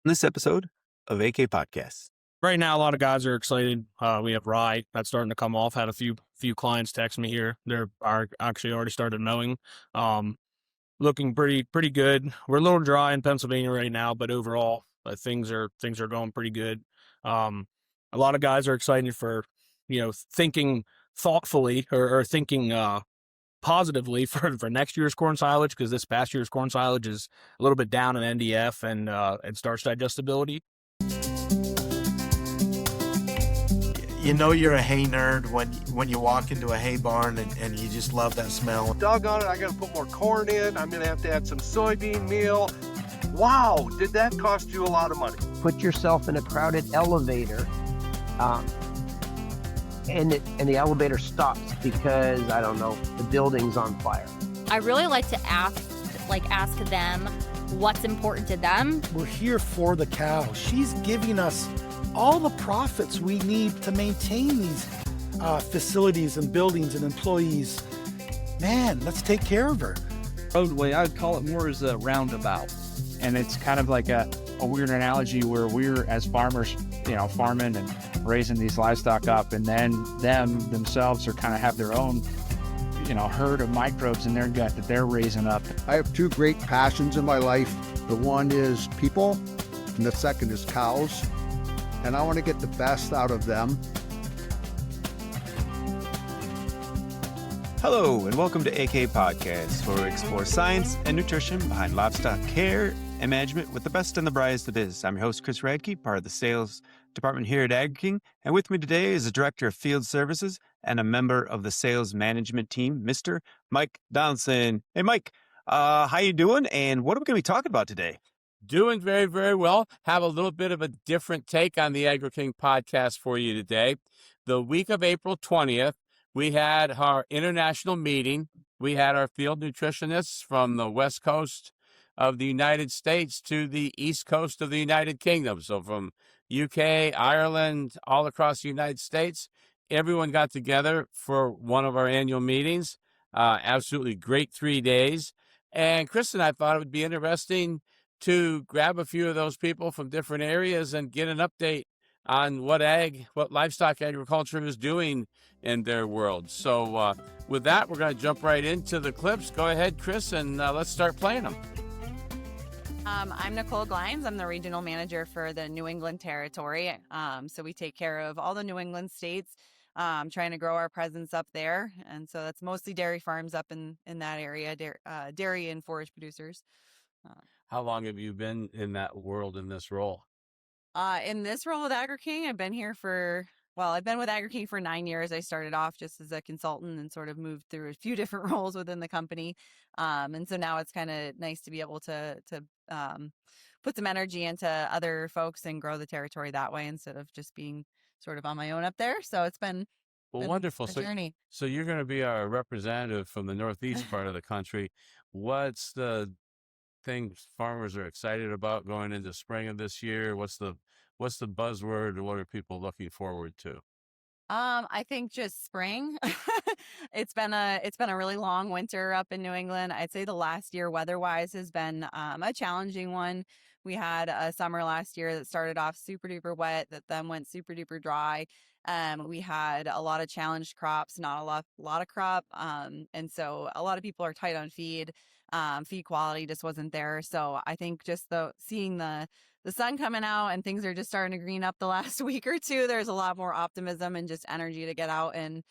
This episode of AK Podcasts. Right now, a lot of guys are excited. We have rye that's starting to come off. Had a few clients text me here. They're actually already started mowing. Looking pretty good. We're a little dry in Pennsylvania right now, but overall, things are going pretty good. A lot of guys are excited for thinking thoughtfully or thinking positively for next year's corn silage, because this past year's corn silage is a little bit down in NDF and starch digestibility. You know you're a hay nerd when you walk into a hay barn and you just love that smell. Doggone it, I gotta put more corn in. I'm gonna have to add some soybean meal. Wow, did that cost you a lot of money? Put yourself in a crowded elevator and the elevator stops because, I don't know, the building's on fire. I really like to ask them what's important to them. We're here for the cow. She's giving us all the profits we need to maintain these facilities and buildings and employees. Man, let's take care of her. Roadway, I would call it more as a roundabout. And it's kind of like a weird analogy where we're, as farmers, farming and raising these livestock up, and then themselves are kind of have their own, herd of microbes in their gut that they're raising up. I have two great passions in my life. The one is people, and the second is cows. And I want to get the best out of them. Hello, and welcome to AK Podcasts, where we explore science and nutrition behind livestock care and management with the best and the brightest of biz. I'm your host, Chris Radke, part of the sales department here at Agri-King. And with me today is the Director of Field Services and a member of the sales management team, Mr. Mike Donaldson. Hey, Mike, how you doing? And what are we going to be talking about today? Doing very, very well. Have a little bit of a different take on the Agri-King podcast for you today. The week of April 20th, we had our international meeting. We had our field nutritionists from the West Coast of the United States to the East Coast of the United Kingdom. So from UK, Ireland, all across the United States, everyone got together for one of our annual meetings. Absolutely great 3 days. And Chris and I thought it would be interesting to grab a few of those people from different areas and get an update on what livestock agriculture is doing in their world. So with that, we're going to jump right into the clips. Go ahead, Chris, and let's start playing them. I'm Nicole Glines. I'm the regional manager for the New England territory. So we take care of all the New England states, trying to grow our presence up there. And so that's mostly dairy farms up in that area, dairy and forage producers. How long have you been in that world, in this role? In this role with Agri-King, I've been with Agri-King for 9 years. I started off just as a consultant and sort of moved through a few different roles within the company. And so now it's kind of nice to be able to put some energy into other folks and grow the territory that way instead of just being sort of on my own up there. So it's been wonderful. A journey. So you're going to be our representative from the Northeast part of the country. What's the things farmers are excited about going into spring of this year? What's the buzzword? What are people looking forward to? I think just spring. It's been a really long winter up in New England. I'd say the last year weather-wise has been a challenging one. We had a summer last year that started off super duper wet, that then went super duper dry. We had a lot of challenged crops, not a lot of crop. And so a lot of people are tight on feed. Feed quality just wasn't there. So I think just seeing the sun coming out and things are just starting to green up the last week or two, there's a lot more optimism and just energy to get out and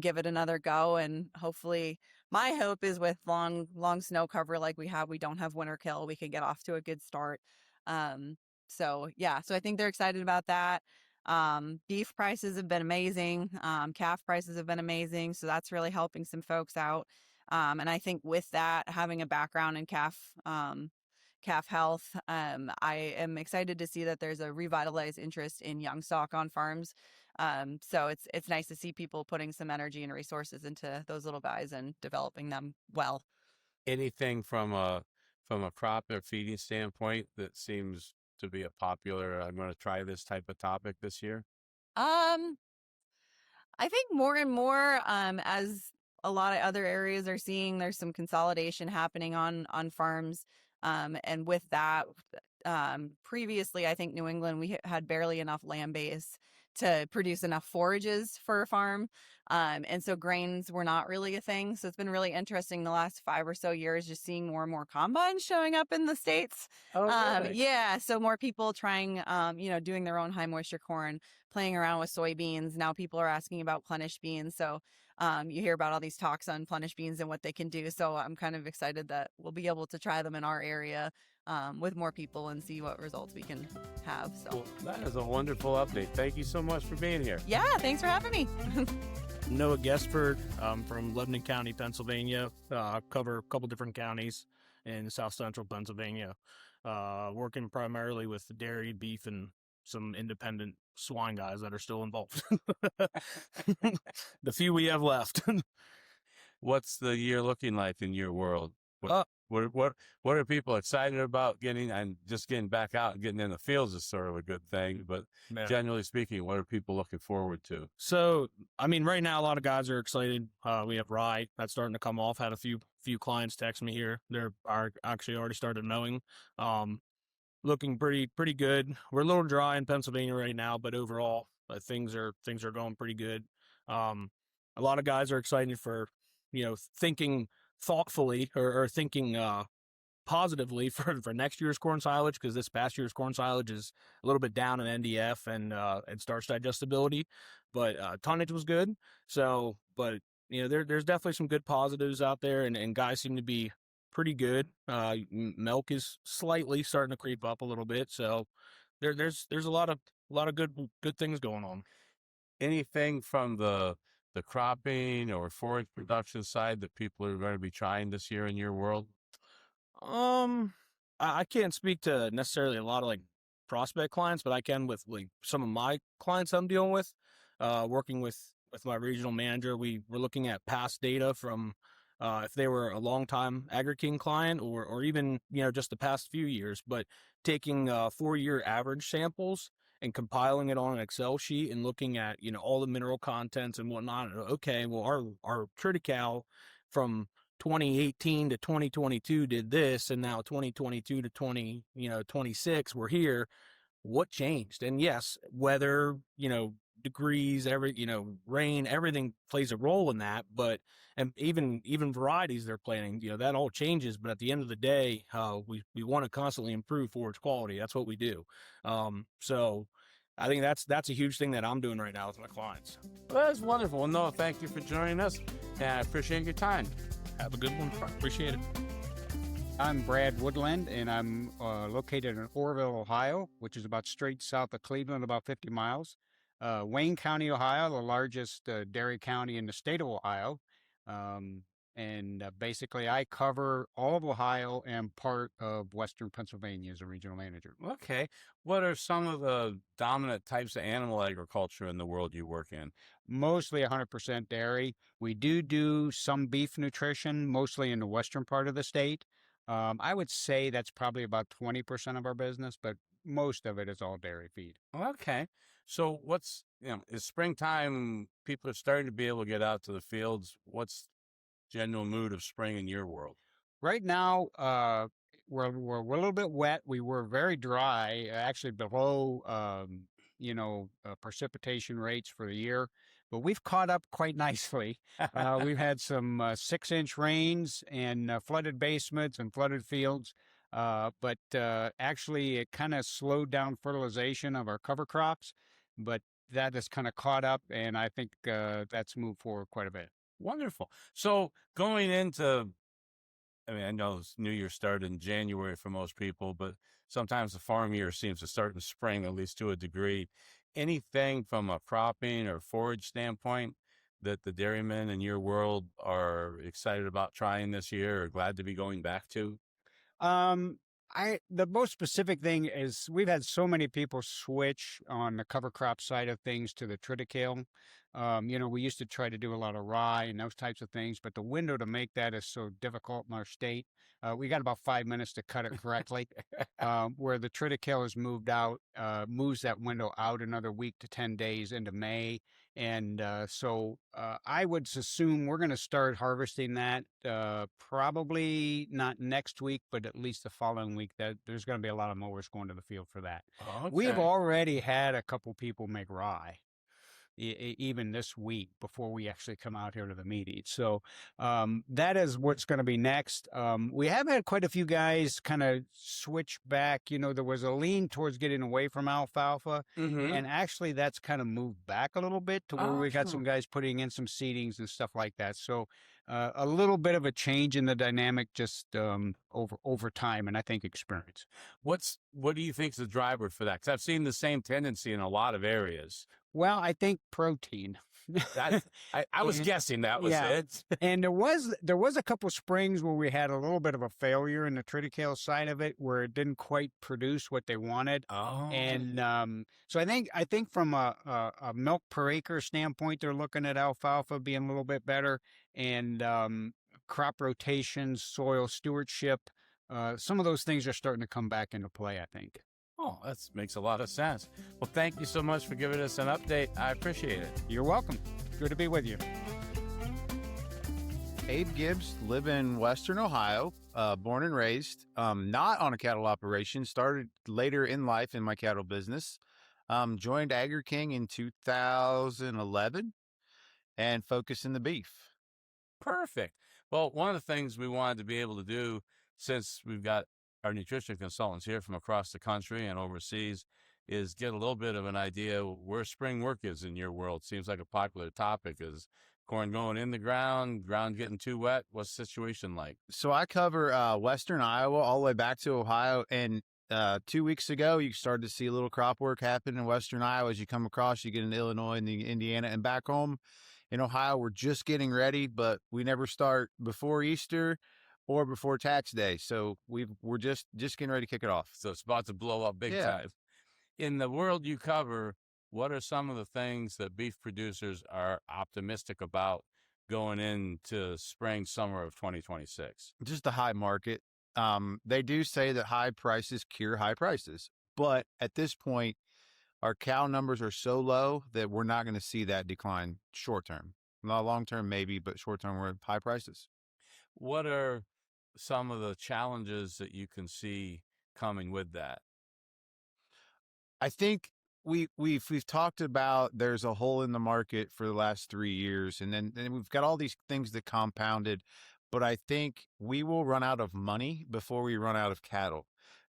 give it another go. And hopefully my hope is with long snow cover like we have, we don't have winter kill, we can get off to a good start. So I think they're excited about that. Beef prices have been amazing. Calf prices have been amazing. So that's really helping some folks out. And I think with that, having a background in calf health, I am excited to see that there's a revitalized interest in young stock on farms. So it's nice to see people putting some energy and resources into those little guys and developing them well. Anything from a crop or feeding standpoint that seems to be a popular, I'm going to try this type of topic this year? I think more and more, as a lot of other areas are seeing, there's some consolidation happening on farms. And with that, previously, I think New England, we had barely enough land base to produce enough forages for a farm. And so grains were not really a thing. So it's been really interesting the last 5 or so years, just seeing more and more combines showing up in the States. Oh, really? Yeah. So more people trying, doing their own high moisture corn, playing around with soybeans. Now people are asking about plenish beans. So you hear about all these talks on plenish beans and what they can do. So I'm kind of excited that we'll be able to try them in our area with more people and see what results we can have. So Well, that is a wonderful update. Thank you so much for being here. yeah, thanks for having me. Noah Guestford from Lebanon County, Pennsylvania. Cover a couple different counties in south central Pennsylvania. Working primarily with dairy, beef, and some independent swine guys that are still involved. The few we have left. What's the year looking like in your world? What are people excited about getting and just getting back out and getting in the fields is sort of a good thing. But generally speaking, what are people looking forward to? So, I mean, right now a lot of guys are excited. We have rye that's starting to come off. Had a few clients text me here. They're actually already started mowing. Looking pretty good. We're a little dry in Pennsylvania right now, but overall things are going pretty good. A lot of guys are excited for thinking thoughtfully or thinking positively for next year's corn silage, because this past year's corn silage is a little bit down in NDF and starch digestibility, but tonnage was good. So, but there's definitely some good positives out there, and guys seem to be pretty good. Milk is slightly starting to creep up a little bit, so there's a lot of good things going on. Anything from the cropping or forage production side that people are going to be trying this year in your world? I can't speak to necessarily a lot of like prospect clients, but I can with like some of my clients I'm dealing with. Working with my regional manager, we're looking at past data from if they were a long-time Agri-King client or even just the past few years, but taking 4-year average samples and compiling it on an Excel sheet and looking at all the mineral contents and whatnot. Okay, well our triticale from 2018 to 2022 did this, and now 2022 to 26 we're here. What changed? And yes, weather, degrees, rain, everything plays a role in that. But and even varieties they're planting, that all changes. But at the end of the day, we want to constantly improve forage quality. That's what we do. So I think that's a huge thing that I'm doing right now with my clients. Well, that's wonderful. Well, Noah, thank you for joining us, and I appreciate your time. Have a good one. Appreciate it. I'm Brad Woodland, and I'm located in Orrville, Ohio, which is about straight south of Cleveland, about 50 miles. Wayne County, Ohio, the largest dairy county in the state of Ohio. Basically, I cover all of Ohio and part of Western Pennsylvania as a regional manager. Okay. What are some of the dominant types of animal agriculture in the world you work in? Mostly 100% dairy. We do some beef nutrition, mostly in the western part of the state. I would say that's probably about 20% of our business, but most of it is all dairy feed. Okay. So is springtime, people are starting to be able to get out to the fields. What's general mood of spring in your world? Right now, we're a little bit wet. We were very dry, actually below, precipitation rates for the year, but we've caught up quite nicely. We've had some 6-inch rains and flooded basements and flooded fields. But actually it kind of slowed down fertilization of our cover crops, but that has kind of caught up, and I think that's moved forward quite a bit. Wonderful. So going into, I know New Year started in January for most people, but sometimes the farm year seems to start in spring, at least to a degree. Anything from a cropping or forage standpoint that the dairymen in your world are excited about trying this year or glad to be going back to? The most specific thing is we've had so many people switch on the cover crop side of things to the triticale. We used to try to do a lot of rye and those types of things, but the window to make that is so difficult in our state. We got about 5 minutes to cut it correctly. Where the triticale has moved out, moves that window out another week to 10 days into May. And so I would assume we're going to start harvesting that probably not next week, but at least the following week. That there's going to be a lot of mowers going to the field for that. Okay. We have already had a couple people make rye. Even this week before we actually come out here to the meeting. So that is what's going to be next. We have had quite a few guys kind of switch back. There was a lean towards getting away from alfalfa, and actually that's kind of moved back a little bit to where we've had some guys putting in some seedings and stuff like that. So a little bit of a change in the dynamic just over time, and I think experience. What do you think is the driver for that? Because I've seen the same tendency in a lot of areas. Well, I think protein. I was guessing that was it. And there was a couple springs where we had a little bit of a failure in the triticale side of it, where it didn't quite produce what they wanted. Oh. And so I think from a milk per acre standpoint, they're looking at alfalfa being a little bit better, and crop rotations, soil stewardship. Some of those things are starting to come back into play, I think. Oh, that makes a lot of sense. Well, thank you so much for giving us an update. I appreciate it. You're welcome. Good to be with you. Abe Gibbs, live in Western Ohio, born and raised, not on a cattle operation, started later in life in my cattle business, joined Agri-King in 2011 and focused in the beef. Perfect. Well, one of the things we wanted to be able to do, since we've got our nutrition consultants here from across the country and overseas, is get a little bit of an idea where spring work is in your world. Seems like a popular topic. Is corn going in the ground getting too wet? What's the situation like? So I cover Western Iowa all the way back to Ohio. And 2 weeks ago, you started to see a little crop work happen in Western Iowa. As you come across, you get into Illinois and Indiana, and back home in Ohio, we're just getting ready, but we never start before Easter or before tax day. So we're just getting ready to kick it off. So it's about to blow up big time. In the world you cover, what are some of the things that beef producers are optimistic about going into spring, summer of 2026? Just the high market. They do say that high prices cure high prices. But at this point, our cow numbers are so low that we're not going to see that decline short term. Not long term, maybe, but short term, we're at high prices. What are some of the challenges that you can see coming with that? I think we've talked about there's a hole in the market for the last 3 years, and then we've got all these things that compounded, but I think we will run out of money before we run out of cattle.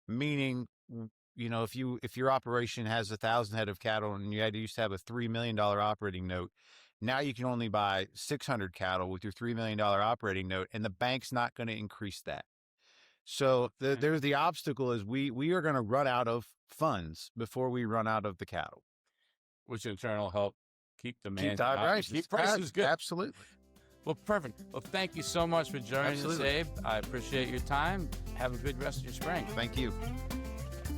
Meaning, if your operation has 1,000 head of cattle and you used to have a $3 million operating note, now you can only buy 600 cattle with your $3 million operating note, and the bank's not going to increase that. So there's the obstacle is we are going to run out of funds before we run out of the cattle. Which in turn will help keep demand keep prices good. Absolutely. Well, perfect. Well, thank you so much for joining us, Abe. I appreciate your time. Have a good rest of your spring. Thank you.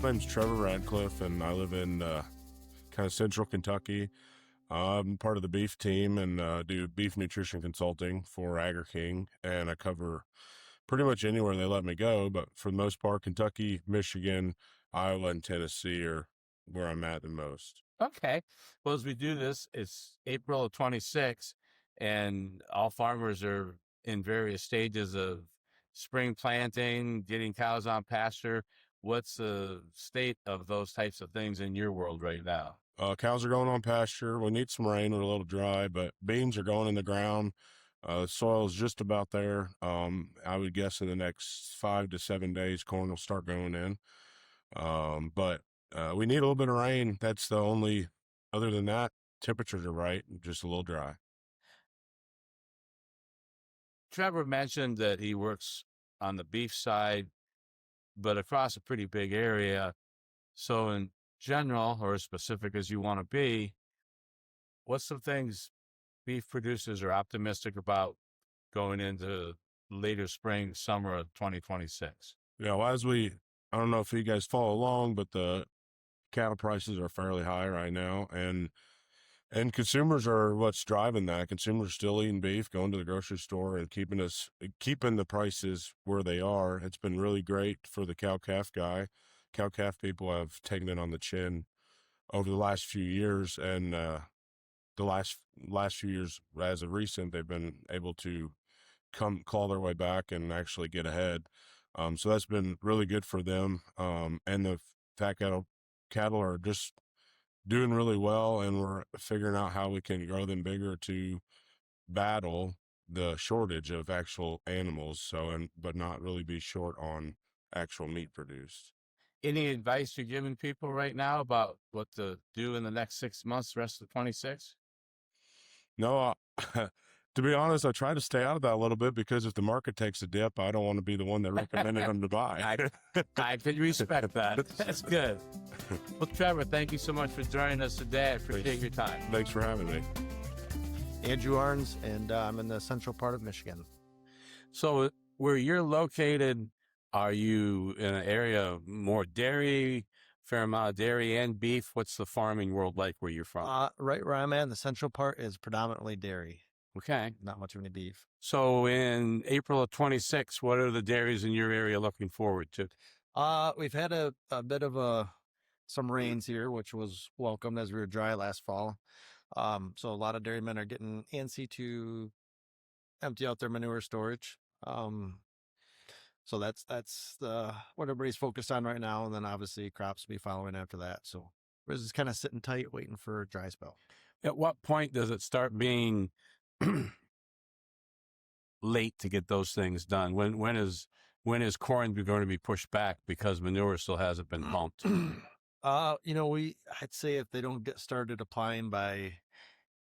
My name's Trevor Radcliffe, and I live in kind of central Kentucky. I'm part of the beef team and do beef nutrition consulting for Agri-King, and I cover pretty much anywhere they let me go, but for the most part, Kentucky, Michigan, Iowa, and Tennessee are where I'm at the most. Okay. Well, as we do this, it's April of 26, and all farmers are in various stages of spring planting, getting cows on pasture. What's the state of those types of things in your world right now? Cows are going on pasture. We need some rain. We're a little dry, but beans are going in the ground. The soil is just about there. I would guess in the next 5 to 7 days, corn will start going in. But we need a little bit of rain. That's the only, other than that, temperatures are right, just a little dry. Trevor mentioned that he works on the beef side, but across a pretty big area. So in general, or as specific as you want to be, what's some things beef producers are optimistic about going into later spring, summer of 2026? Yeah, well, I don't know if you guys follow along, but the cattle prices are fairly high right now. And And consumers are what's driving that. Consumers still eating beef, going to the grocery store, and keeping the prices where they are. It's been really great for the cow-calf guy. Cow-calf people have taken it on the chin over the last few years, and the last few years, as of recent, they've been able to claw their way back and actually get ahead. So that's been really good for them. And the fat cattle are just doing really well, and we're figuring out how we can grow them bigger to battle the shortage of actual animals. But not really be short on actual meat produced. Any advice you're giving people right now about what to do in the next 6 months, the rest of 26? No, to be honest, I try to stay out of that a little bit, because if the market takes a dip, I don't want to be the one that recommended them to buy. I can respect that. That's good. Well, Trevor, thank you so much for joining us today. I appreciate your time. Thanks for having me. Andrew Arns, and I'm in the central part of Michigan. So where you're located, are you in an area more dairy, fair amount of dairy and beef? What's the farming world like where you're from? Right where I'm at, the central part is predominantly dairy. Okay. Not much of any beef. So in April of 26, what are the dairies in your area looking forward to? We've had a bit of some rains here, which was welcomed as we were dry last fall. So a lot of dairymen are getting antsy to empty out their manure storage. So that's what everybody's focused on right now, and then obviously crops will be following after that. So we're just kind of sitting tight, waiting for a dry spell. At what point does it start being late to get those things done? When is corn going to be pushed back because manure still hasn't been pumped? I'd say if they don't get started applying by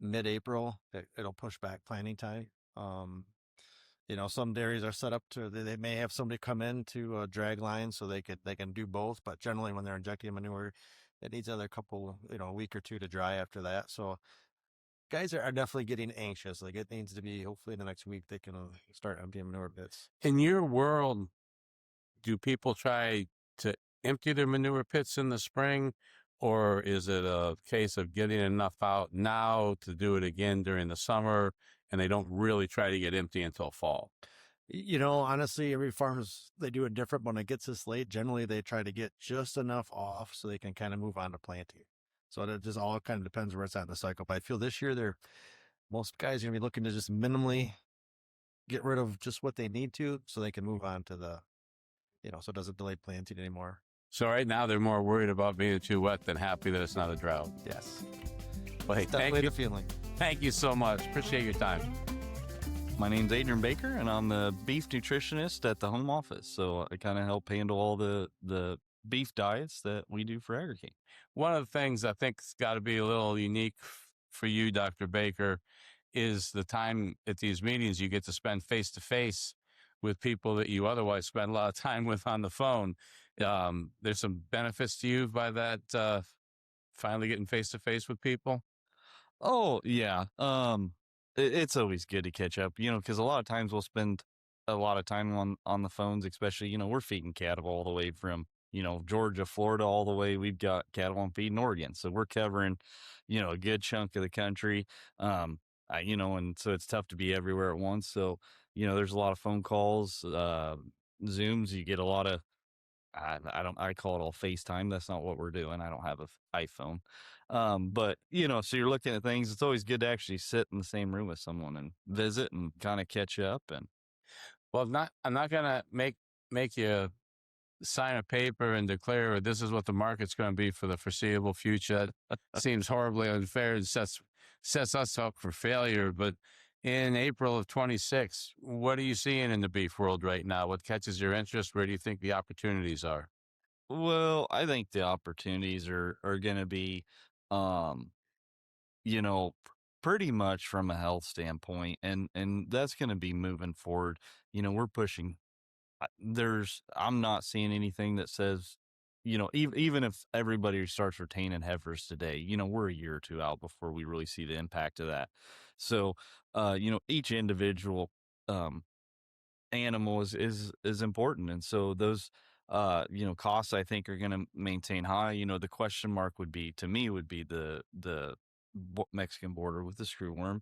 mid-April, it'll push back planting time. Some dairies are set up to, they may have somebody come in to drag lines so they can do both, but generally when they're injecting manure, it needs another a week or two to dry after that. So guys are definitely getting anxious. Like, it needs to be, hopefully in the next week they can start emptying manure pits. In your world, do people try to empty their manure pits in the spring, or is it a case of getting enough out now to do it again during the summer, and they don't really try to get empty until fall? Honestly, every farm's, they do it different. When it gets this late, generally they try to get just enough off so they can kind of move on to planting. So it just all kind of depends where it's at in the cycle. But I feel this year, most guys are going to be looking to just minimally get rid of just what they need to so they can move on to so it doesn't delay planting anymore. So right now they're more worried about being too wet than happy that it's not a drought. Yes. Well, hey, Definitely the feeling. Thank you so much. Appreciate your time. My name's Adrian Baker, and I'm the beef nutritionist at the home office. So I kind of help handle all the beef diets that we do for Agri-King. One of the things I think's got to be a little unique for you, Dr. Baker, is the time at these meetings you get to spend face-to-face with people that you otherwise spend a lot of time with on the phone. There's some benefits to you by that, finally getting face-to-face with people? Oh, yeah. It's always good to catch up, because a lot of times we'll spend a lot of time on the phones, especially, we're feeding cattle all the way from, Georgia, Florida, all the way. We've got cattle on feed in Oregon. So we're covering, a good chunk of the country. And so it's tough to be everywhere at once. So, there's a lot of phone calls, Zooms. You get a lot of, I call it all FaceTime. That's not what we're doing. I don't have an iPhone. But so you're looking at things. It's always good to actually sit in the same room with someone and visit and kind of catch up. And well, I'm not going to make you sign a paper and declare this is what the market's going to be for the foreseeable future. That seems horribly unfair and sets us up for failure. But in April of 26, what are you seeing in the beef world right now? What catches your interest? Where do you think the opportunities are? Well, I think the opportunities are going to be, pretty much from a health standpoint, and that's going to be moving forward. We're pushing. I'm not seeing anything that says, even if everybody starts retaining heifers today, we're a year or two out before we really see the impact of that. So, each individual animal is important, and so those costs I think are going to maintain high. The question mark would be, to me, would be the Mexican border with the screwworm.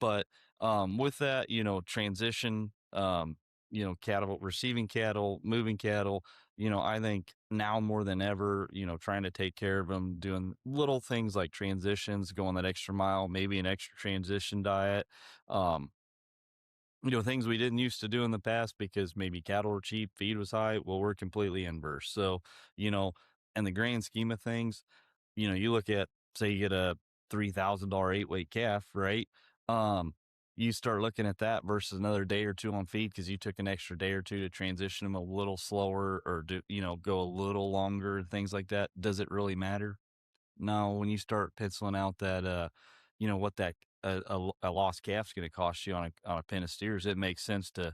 But with that, transition, cattle, receiving cattle, moving cattle, I think now more than ever, trying to take care of them, doing little things like transitions, going that extra mile, maybe an extra transition diet. Things we didn't used to do in the past because maybe cattle were cheap, feed was high. Well, we're completely inverse. So, in the grand scheme of things, you look at, say, you get a $3,000 8-weight calf, right? You start looking at that versus another day or two on feed because you took an extra day or two to transition them a little slower or go a little longer and things like that. Does it really matter? No, when you start penciling out that, what that a lost calf's going to cost you on a pen of steers, it makes sense to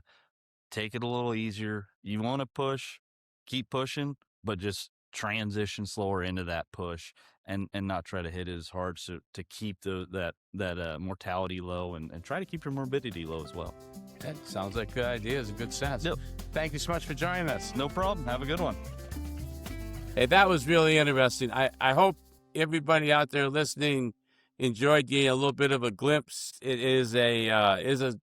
take it a little easier. You want to push, keep pushing, but just transition slower into that push and not try to hit it as hard so to keep that mortality low and try to keep your morbidity low as well. That sounds like good ideas and good sense. Yep. Thank you so much for joining us. No problem. Have a good one. Hey, that was really interesting. I hope everybody out there listening enjoyed getting a little bit of a glimpse. It is a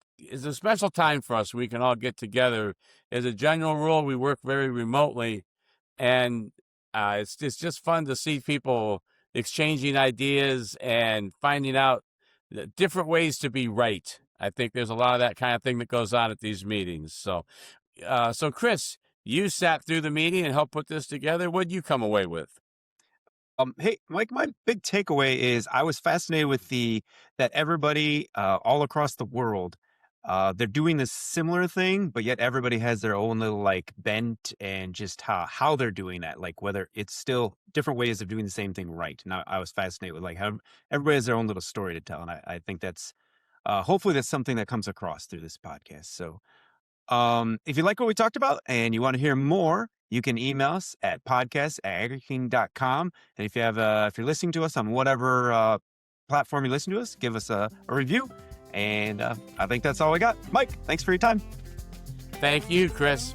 special time for us. We can all get together. As a general rule, we work very remotely, and it's just fun to see people exchanging ideas and finding out different ways to be right. I think there's a lot of that kind of thing that goes on at these meetings. So Chris, you sat through the meeting and helped put this together. What did you come away with? Hey, Mike, my big takeaway is I was fascinated with that everybody all across the world, they're doing this similar thing, but yet everybody has their own little like bent and just how they're doing that, like whether it's still different ways of doing the same thing right. And I was fascinated with like how everybody has their own little story to tell. And I think that's hopefully that's something that comes across through this podcast. So if you like what we talked about and you want to hear more, you can email us at podcast@agriking.com. And if you're listening to us on whatever platform you listen to us, give us a review. And I think that's all we got. Mike, thanks for your time. Thank you, Chris.